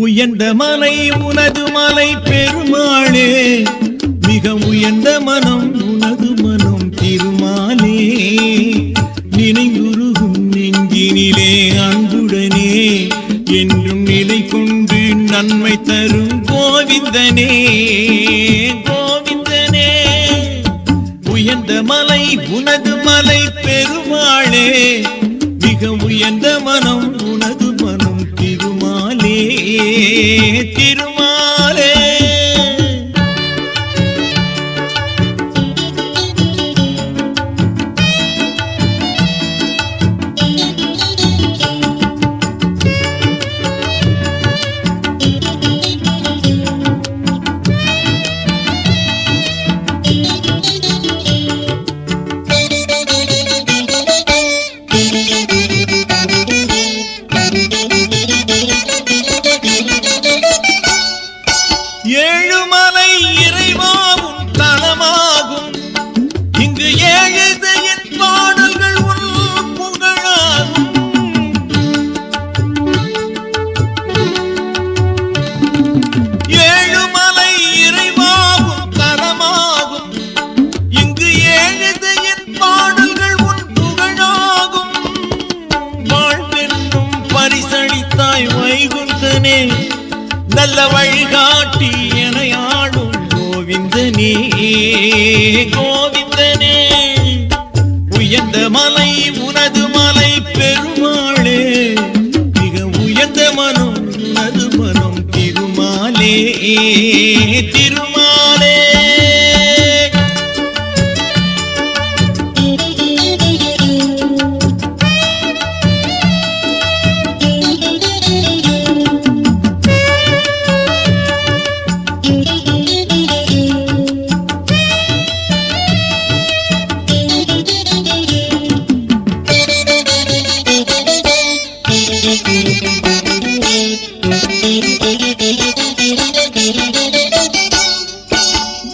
உயர்ந்த மலை உனது மலை பெருமாளே, மிக உயர்ந்த மனம் உனது மனம் திருமாலே. நினைவுருகும் நெஞ்சினிலே அன்புடனே என்றும் நிலை கொண்டு நன்மை தரும் கோவிந்தனே கோவிந்தனே. உயர்ந்த மலை உனது மலை பெருமாளே, மிக உயர்ந்த மனம் உனது மனம் திருமாலே திருமாலே. ஏழுமலை இறைவாவும் தலமாகும், இங்கு ஏழுதையின் பாடல்கள் உள் புகழாகும். ஏழுமலை இறைவாவும் தலமாகும், இங்கு ஏழுதையின் பாடல்கள் உள் புகழாகும். வாழ்வென்னும் பரிசளித்தாய் வைகுந்தனே, நல்ல வழிகாட்டி என ஆடும் கோவிந்தனே கோவிந்தனே. உயர்ந்த மலை உனது மலை பெருமாளே, மிக உயர்ந்த மனம் உனது மனம் திருமாலே திருமாலே.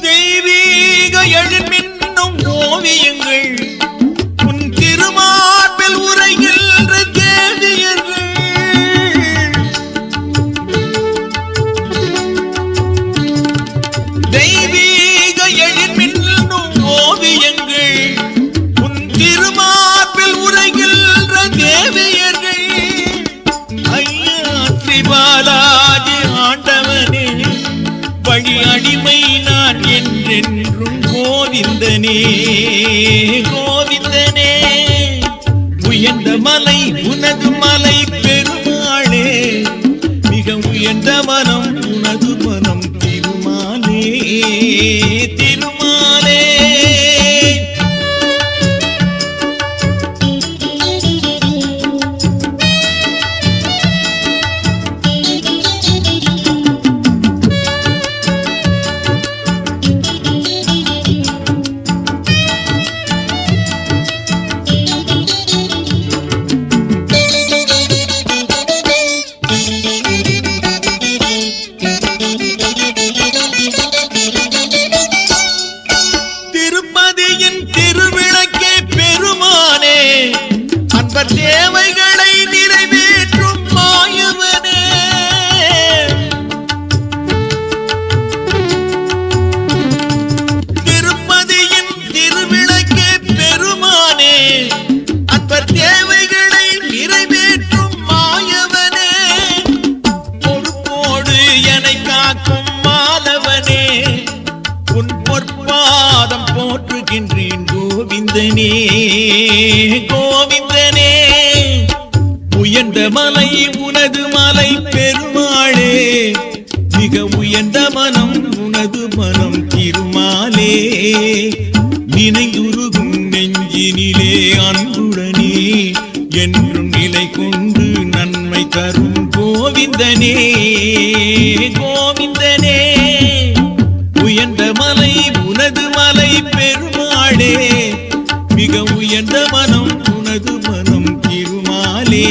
தெய்வீக எழுமின்னும் ஓவியங்கள் உன் திருமார்பில் உரைகின்ற தேவியர்கள். தெய்வீக எழுமின்னும் ஓவியங்கள் உன் திருமார்பில் உரைகின்ற தேவியர்கள். ஐயா ஸ்ரீபாலாஜி ஆண்டவனே, வழி அடிமை நான் என்றென்றும் கோவிந்தனே கோவிந்தனே. உயர்ந்த மலை உனது மலை பெருமாளே, மிக உயர்ந்த மனம் உனது மனம் திருமாலே திருமாலே. திருப்பதியின் திருவிளக்கே பெருமானே, அன்பர் தேவைகளை நிறைவேற்றும் மாயவனே. திருப்பதியின் திருவிளக்கே பெருமானே, அன்பர் தேவைகளை நிறைவேற்றும் மாயவனே. பொறுப்போடு என்னை காக்கும் மாலவனே, உன் பொற்பாதம் போற்றுகின்றேன் கோவிந்தனே கோவிந்தனே. உயர்ந்த மலை உனது மலை பெருமாளே, மிக உயர்ந்த மனம் உனது மனம் திருமாலே. நினைவுருகும் நெஞ்சினிலே அன்புடனே என்றும் நிலை கொண்டு நன்மை தரும் கோவிந்தனே கோவிந்தனே உயர்ந்த மலை உனது மலை பெருமாளே மிக உயர்ந்த மனம் உனது மனம் திருமாலே